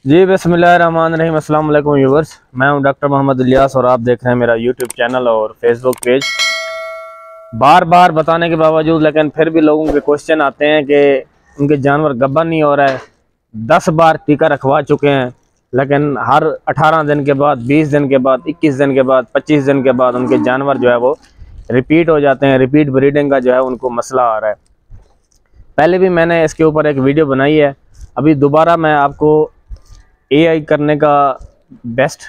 जी बिस्मिल्लाहिर्रहमानिर्रहीम। अस्सलाम वालेकुम व्यूवर्स, मैं हूं डॉक्टर मोहम्मद इलियास और आप देख रहे हैं मेरा यूट्यूब चैनल और फेसबुक पेज। बार बार बताने के बावजूद लेकिन फिर भी लोगों के क्वेश्चन आते हैं कि उनके जानवर गब्बर नहीं हो रहा है। 10 बार टीका रखवा चुके हैं लेकिन हर 18 दिन के बाद, 20 दिन के बाद, 21 दिन के बाद, 25 दिन के बाद उनके जानवर जो है वो रिपीट हो जाते हैं। रिपीट ब्रीडिंग का जो है उनको मसला आ रहा है। पहले भी मैंने इसके ऊपर एक वीडियो बनाई है, अभी दोबारा मैं आपको एआई करने का बेस्ट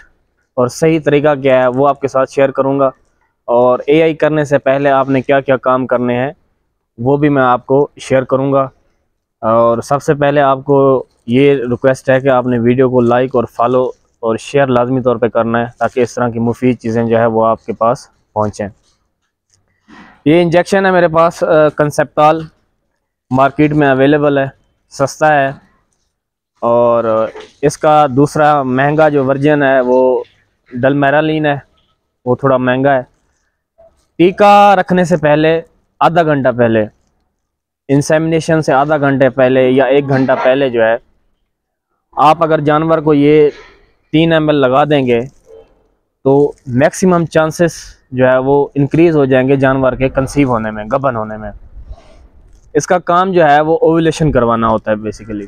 और सही तरीका क्या है वो आपके साथ शेयर करूंगा। और एआई करने से पहले आपने क्या क्या काम करने हैं वो भी मैं आपको शेयर करूंगा। और सबसे पहले आपको ये रिक्वेस्ट है कि आपने वीडियो को लाइक और फॉलो और शेयर लाजमी तौर पे करना है ताकि इस तरह की मुफीद चीज़ें जो है वो आपके पास पहुँचें। ये इंजेक्शन है मेरे पास, कंसेप्टाल, मार्केट में अवेलेबल है, सस्ता है। और इसका दूसरा महंगा जो वर्जन है वो डलमेरालीन है, वो थोड़ा महंगा है। टीका रखने से पहले आधा घंटा पहले, इंसेमिनेशन से आधा घंटे पहले या 1 घंटा पहले जो है आप अगर जानवर को ये 3 ml लगा देंगे तो मैक्सिमम चांसेस जो है वो इंक्रीज़ हो जाएंगे जानवर के कंसीव होने में, गबन होने में। इसका काम जो है वो ओव्यूलेशन करवाना होता है बेसिकली।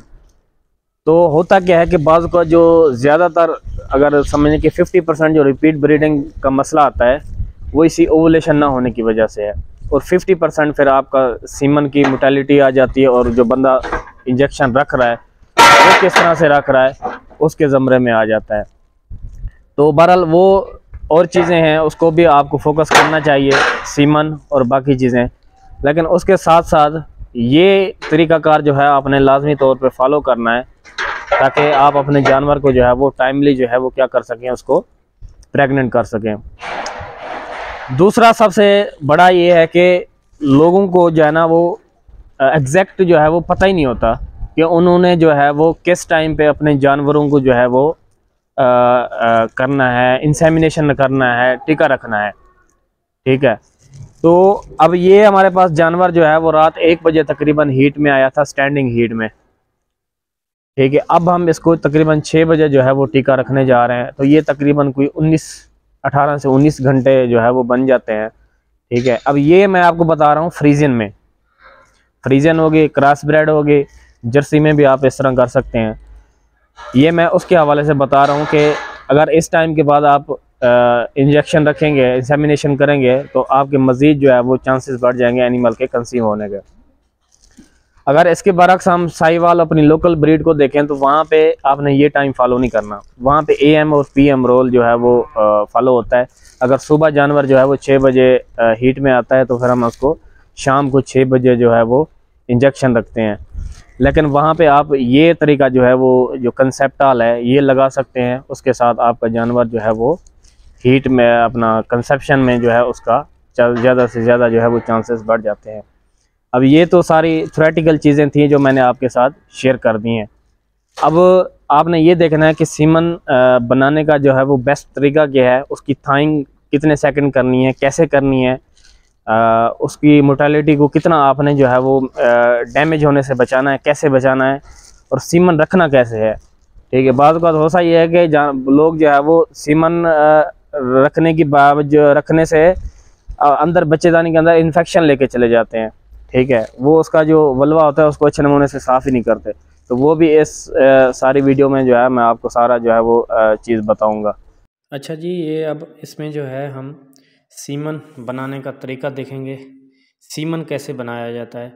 तो होता क्या है कि बाज़ का जो ज़्यादातर, अगर समझें कि 50% जो रिपीट ब्रीडिंग का मसला आता है वो इसी ओवुलेशन ना होने की वजह से है। और 50% फिर आपका सीमन की मोर्टेलिटी आ जाती है और जो बंदा इंजेक्शन रख रहा है वो किस तरह से रख रहा है उसके ज़मरे में आ जाता है। तो बहरहाल वो और चीज़ें हैं, उसको भी आपको फोकस करना चाहिए, सीमन और बाकी चीज़ें। लेकिन उसके साथ साथ ये तरीक़ाकार जो है आपने लाजमी तौर पे फॉलो करना है ताकि आप अपने जानवर को जो है वो टाइमली जो है वो क्या कर सकें, उसको प्रेग्नेंट कर सकें। दूसरा सबसे बड़ा ये है कि लोगों को जो है ना वो एग्जैक्ट जो है वो पता ही नहीं होता कि उन्होंने जो है वो किस टाइम पे अपने जानवरों को जो है वो करना है, इंसेमिनेशन करना है, टीका रखना है। ठीक है, तो अब ये हमारे पास जानवर जो है वो रात 1 बजे तकरीबन हीट में आया था, स्टैंडिंग हीट में। ठीक है, अब हम इसको तकरीबन 6 बजे जो है वो टीका रखने जा रहे हैं, तो ये तकरीबन कोई 18 से 19 घंटे जो है वो बन जाते हैं। ठीक है, अब ये मैं आपको बता रहा हूँ फ्रीजन में, फ्रीजन होगी, क्रॉस ब्रेड होगी, जर्सी में भी आप इस तरह कर सकते हैं। ये मैं उसके हवाले से बता रहा हूँ कि अगर इस टाइम के बाद आप इंजेक्शन रखेंगे, इंसेमिनेशन करेंगे तो आपके मज़ीद जो है वो चांसेस बढ़ जाएंगे एनिमल के कंसीव होने के। अगर इसके बरक्स हम साहिवाल अपनी लोकल ब्रीड को देखें तो वहाँ पे आपने ये टाइम फॉलो नहीं करना। वहाँ पे AM और PM रोल जो है वो फॉलो होता है। अगर सुबह जानवर जो है वो 6 बजे हीट में आता है तो फिर हम उसको शाम को 6 बजे जो है वो इंजेक्शन रखते हैं। लेकिन वहाँ पे आप ये तरीका जो है वो जो कंसेप्टाल है ये लगा सकते हैं, उसके साथ आपका जानवर जो है वो हीट में अपना कंसेप्शन में जो है उसका ज़्यादा से ज़्यादा जो है वो चांसेस बढ़ जाते हैं। अब ये तो सारी थ्योरेटिकल चीज़ें थी जो मैंने आपके साथ शेयर कर दी हैं। अब आपने ये देखना है कि सीमन बनाने का जो है वो बेस्ट तरीका क्या है, उसकी थाइंग कितने सेकंड करनी है, कैसे करनी है, उसकी मोर्टेलिटी को कितना आपने जो है वो डैमेज होने से बचाना है, कैसे बचाना है, और सीमन रखना कैसे है। ठीक है, बाद का होसा ये है कि लोग जो है वो सीमन रखने की बावजूद रखने से अंदर बच्चेदानी के अंदर इन्फेक्शन लेके चले जाते हैं। ठीक है, वो उसका जो वल्वा होता है उसको अच्छे नमूने से साफ़ ही नहीं करते। तो वो भी इस सारी वीडियो में जो है मैं आपको सारा जो है वो चीज़ बताऊंगा। अच्छा जी, ये अब इसमें जो है हम सीमन बनाने का तरीका देखेंगे। सीमन कैसे बनाया जाता है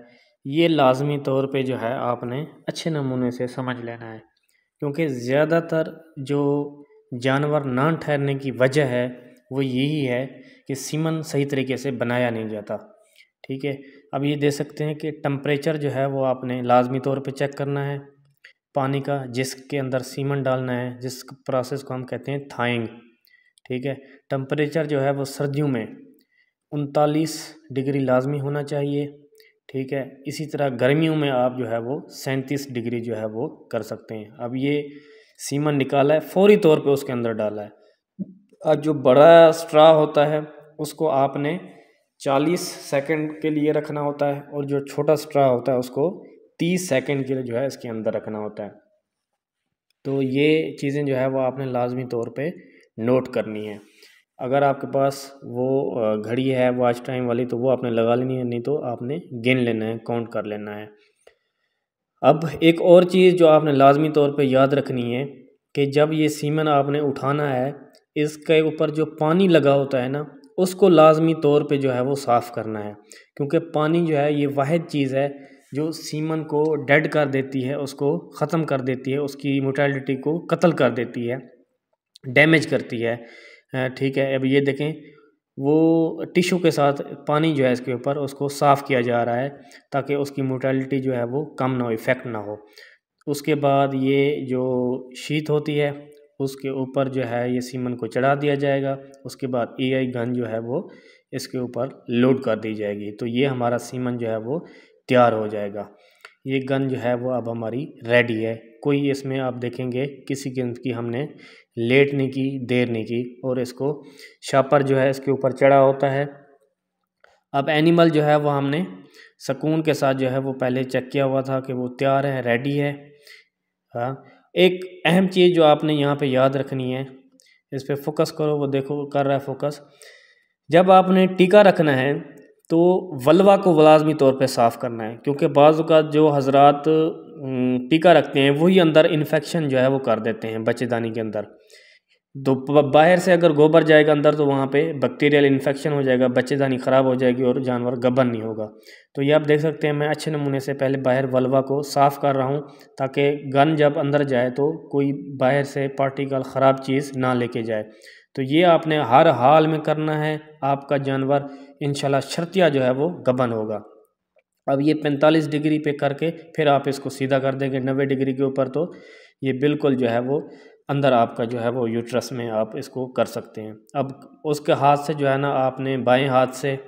ये लाजमी तौर पे जो है आपने अच्छे नमूने से समझ लेना है, क्योंकि ज़्यादातर जो जानवर ना ठहरने की वजह है वो यही है कि सीमन सही तरीके से बनाया नहीं जाता। ठीक है, अब ये दे सकते हैं कि टम्परेचर जो है वो आपने लाजमी तौर पे चेक करना है पानी का जिसके अंदर सीमन डालना है, जिस प्रोसेस को हम कहते हैं थाइंग। ठीक है, टम्परेचर जो है वो सर्दियों में 39 डिग्री लाजमी होना चाहिए। ठीक है, इसी तरह गर्मियों में आप जो है वो 37 डिग्री जो है वो कर सकते हैं। अब ये सीमन निकाला है, फौरी तौर पे उसके अंदर डाला है। अब जो बड़ा स्ट्रा होता है उसको आपने 40 सेकंड के लिए रखना होता है, और जो छोटा स्ट्रा होता है उसको 30 सेकंड के लिए जो है इसके अंदर रखना होता है। तो ये चीज़ें जो है वो आपने लाजमी तौर पे नोट करनी है। अगर आपके पास वो घड़ी है वॉच टाइम वाली तो वो आपने लगा लेनी है, नहीं तो आपने गिन लेना है, काउंट कर लेना है। अब एक और चीज़ जो आपने लाजमी तौर पे याद रखनी है कि जब ये सीमन आपने उठाना है, इसके ऊपर जो पानी लगा होता है ना, उसको लाजमी तौर पे जो है वो साफ़ करना है, क्योंकि पानी जो है ये वाहिद चीज़ है जो सीमन को डेड कर देती है, उसको ख़त्म कर देती है, उसकी मोर्टेलिटी को कत्ल कर देती है, डैमेज करती है। ठीक है, अब ये देखें वो टिश्यू के साथ पानी जो है इसके ऊपर उसको साफ़ किया जा रहा है ताकि उसकी मोर्टेलिटी जो है वो कम ना हो, इफ़ेक्ट ना हो। उसके बाद ये जो शीट होती है उसके ऊपर जो है ये सीमन को चढ़ा दिया जाएगा। उसके बाद एआई गन जो है वो इसके ऊपर लोड कर दी जाएगी, तो ये हमारा सीमन जो है वो तैयार हो जाएगा। ये गन जो है वो अब हमारी रेडी है। कोई इसमें आप देखेंगे किसी किस्म की हमने लेट नहीं की, देर नहीं की, और इसको शापर जो है इसके ऊपर चढ़ा होता है। अब एनिमल जो है वो हमने सुकून के साथ जो है वो पहले चेक किया हुआ था कि वो तैयार है, रेडी है। हाँ, एक अहम चीज़ जो आपने यहाँ पे याद रखनी है, इस पर फोकस करो, वो देखो कर रहा है फोकस। जब आपने टीका रखना है तो वल्वा को लाज़मी तौर पे साफ़ करना है, क्योंकि बाज़ का जो हजरात टीका रखते हैं वही अंदर इन्फेक्शन जो है वो कर देते हैं बच्चेदानी के अंदर। तो बाहर से अगर गोबर जाएगा अंदर तो वहाँ पे बैक्टीरियल इन्फेक्शन हो जाएगा, बच्चेदानी ख़राब हो जाएगी और जानवर गबन नहीं होगा। तो ये आप देख सकते हैं मैं अच्छे नमूने से पहले बाहर वल्वा को साफ़ कर रहा हूँ ताकि गन जब अंदर जाए तो कोई बाहर से पार्टिकल ख़राब चीज़ ना लेके जाए। तो ये आपने हर हाल में करना है, आपका जानवर इंशाल्लाह शर्तिया जो है वो गबन होगा। अब ये 45 डिग्री पे करके फिर आप इसको सीधा कर देंगे 90 डिग्री के ऊपर, तो ये बिल्कुल जो है वो अंदर आपका जो है वो यूट्रस में आप इसको कर सकते हैं। अब उसके हाथ से जो है ना आपने बाएं हाथ से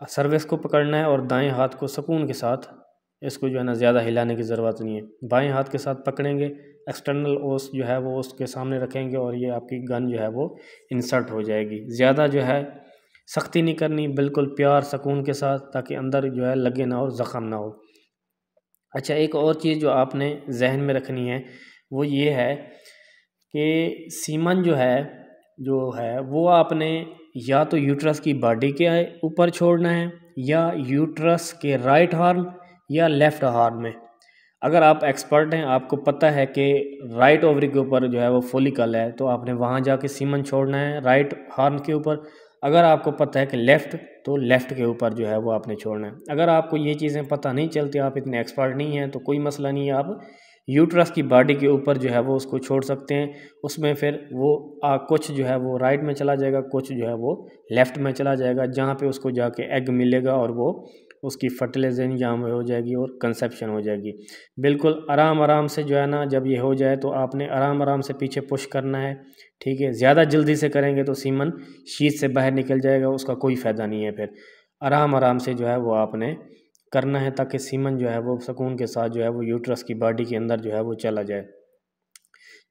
सर्विस को पकड़ना है और दाएं हाथ को सुकून के साथ इसको जो है ना ज़्यादा हिलाने की ज़रूरत नहीं है। बाएं हाथ के साथ पकड़ेंगे, एक्सटर्नल ओस जो है वो उसके सामने रखेंगे और ये आपकी गन जो है वो इंसर्ट हो जाएगी। ज़्यादा जो है सख्ती नहीं करनी, बिल्कुल प्यार सुकून के साथ, ताकि अंदर जो है लगे ना और ज़ख़म ना हो। अच्छा, एक और चीज़ जो आपने जहन में रखनी है वो ये है कि सीमन जो है वो आपने या तो यूट्रस की बॉडी के ऊपर छोड़ना है या यूट्रस के राइट हॉर्न या लेफ़्ट हॉर्न में। अगर आप एक्सपर्ट हैं, आपको पता है कि राइट ओवरी के ऊपर जो है वो फॉलिकल है, तो आपने वहाँ जाके सीमन छोड़ना है राइट हॉर्न के ऊपर। अगर आपको पता है कि लेफ़्ट, तो लेफ़्ट के ऊपर जो है वो आपने छोड़ना है। अगर आपको ये चीज़ें पता नहीं चलती, आप इतने एक्सपर्ट नहीं हैं, तो कोई मसला नहीं है, आप यूट्रस की बॉडी के ऊपर जो है वो उसको छोड़ सकते हैं। उसमें फिर वो कुछ जो है वो राइट में चला जाएगा, कुछ जो है वो लेफ़्ट में चला जाएगा, जहाँ पे उसको जाके एग मिलेगा और वो उसकी फर्टिलाइजेशन जहाँ में हो जाएगी और कंसेप्शन हो जाएगी। बिल्कुल आराम आराम से जो है ना, जब ये हो जाए तो आपने आराम आराम से पीछे पुश करना है। ठीक है, ज़्यादा जल्दी से करेंगे तो सीमन शीत से बाहर निकल जाएगा, उसका कोई फ़ायदा नहीं है। फिर आराम आराम से जो है वो आपने करना है ताकि सीमन जो है वो सुकून के साथ जो है वो यूट्रस की बॉडी के अंदर जो है वो चला जाए।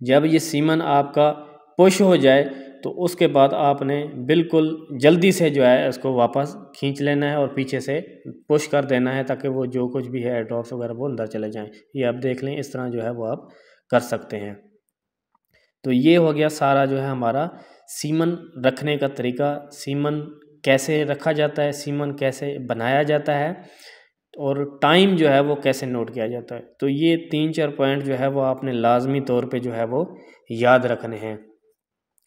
जब ये सीमन आपका पुश हो जाए तो उसके बाद आपने बिल्कुल जल्दी से जो है इसको वापस खींच लेना है और पीछे से पुश कर देना है ताकि वो जो कुछ भी है ड्रॉप्स वगैरह वो अंदर चले जाएं। ये आप देख लें, इस तरह जो है वो आप कर सकते हैं। तो ये हो गया सारा जो है हमारा सीमन रखने का तरीका, सीमन कैसे रखा जाता है, सीमन कैसे बनाया जाता है और टाइम जो है वो कैसे नोट किया जाता है। तो ये 3-4 पॉइंट जो है वो आपने लाजमी तौर पे जो है वो याद रखने हैं।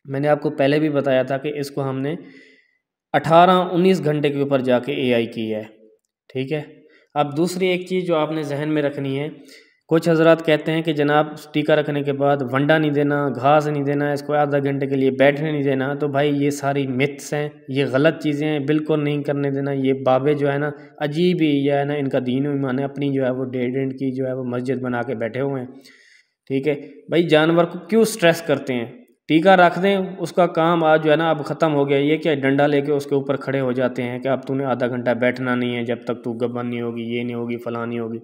मैंने आपको पहले भी बताया था कि इसको हमने 18-19 घंटे के ऊपर जाके एआई की है। ठीक है, अब दूसरी एक चीज़ जो आपने जहन में रखनी है, कुछ हजरात कहते हैं कि जनाब टीका रखने के बाद वंडा नहीं देना, घास नहीं देना, इसको आधा घंटे के लिए बैठने नहीं देना। तो भाई ये सारी मिथ्स हैं, ये गलत चीज़ें हैं, बिल्कुल नहीं करने देना। ये बाबे जो है ना अजीब ही जो है ना इनका दीन ईमान है, अपनी जो है वो 1.5 की जो है वो मस्जिद बना के बैठे हुए हैं। ठीक है भाई, जानवर को क्यों स्ट्रेस करते हैं, टीका रख दें, उसका काम आज जो है ना अब ख़त्म हो गया। ये क्या डंडा लेके उसके ऊपर खड़े हो जाते हैं कि अब तूने आधा घंटा बैठना नहीं है, जब तक तू गबन नहीं होगी, ये नहीं होगी, फलां नहीं होगी।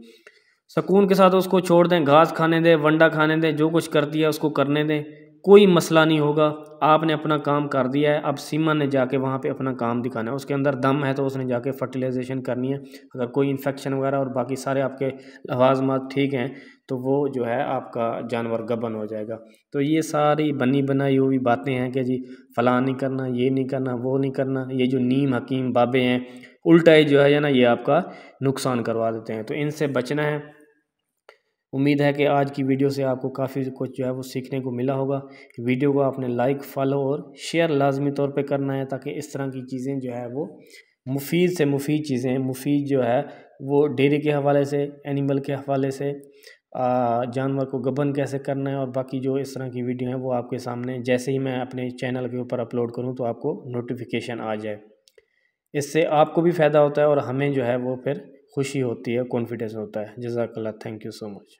सुकून के साथ उसको छोड़ दें, घास खाने दें, वंडा खाने दें, जो कुछ कर दिया उसको करने दें, कोई मसला नहीं होगा। आपने अपना काम कर दिया है, अब सीमन ने जाके वहाँ पे अपना काम दिखाना है। उसके अंदर दम है तो उसने जाके फर्टिलाइजेशन करनी है। अगर कोई इन्फेक्शन वगैरह और बाकी सारे आपके लवाजमात ठीक हैं तो वो जो है आपका जानवर गबन हो जाएगा। तो ये सारी बनी बनाई हुई बातें हैं कि जी फलां नहीं करना, ये नहीं करना, वो नहीं करना, ये जो नीम हकीम बाबे हैं उल्टा ही जो है ना ये आपका नुकसान करवा देते हैं। तो इनसे बचना है। उम्मीद है कि आज की वीडियो से आपको काफ़ी कुछ जो है वो सीखने को मिला होगा। वीडियो को आपने लाइक, फॉलो और शेयर लाजमी तौर पे करना है, ताकि इस तरह की चीज़ें जो है वो मुफीद से मुफीद चीज़ें, मुफीद जो है वो डेयरी के हवाले से, एनिमल के हवाले से, जानवर को गबन कैसे करना है और बाकी जो इस तरह की वीडियो हैं वो आपके सामने जैसे ही मैं अपने चैनल के ऊपर अपलोड करूँ तो आपको नोटिफिकेशन आ जाए। इससे आपको भी फ़ायदा होता है और हमें जो है वो फिर खुशी होती है, कॉन्फिडेंस होता है। जज़ाकल्लाह, थैंक यू सो मच।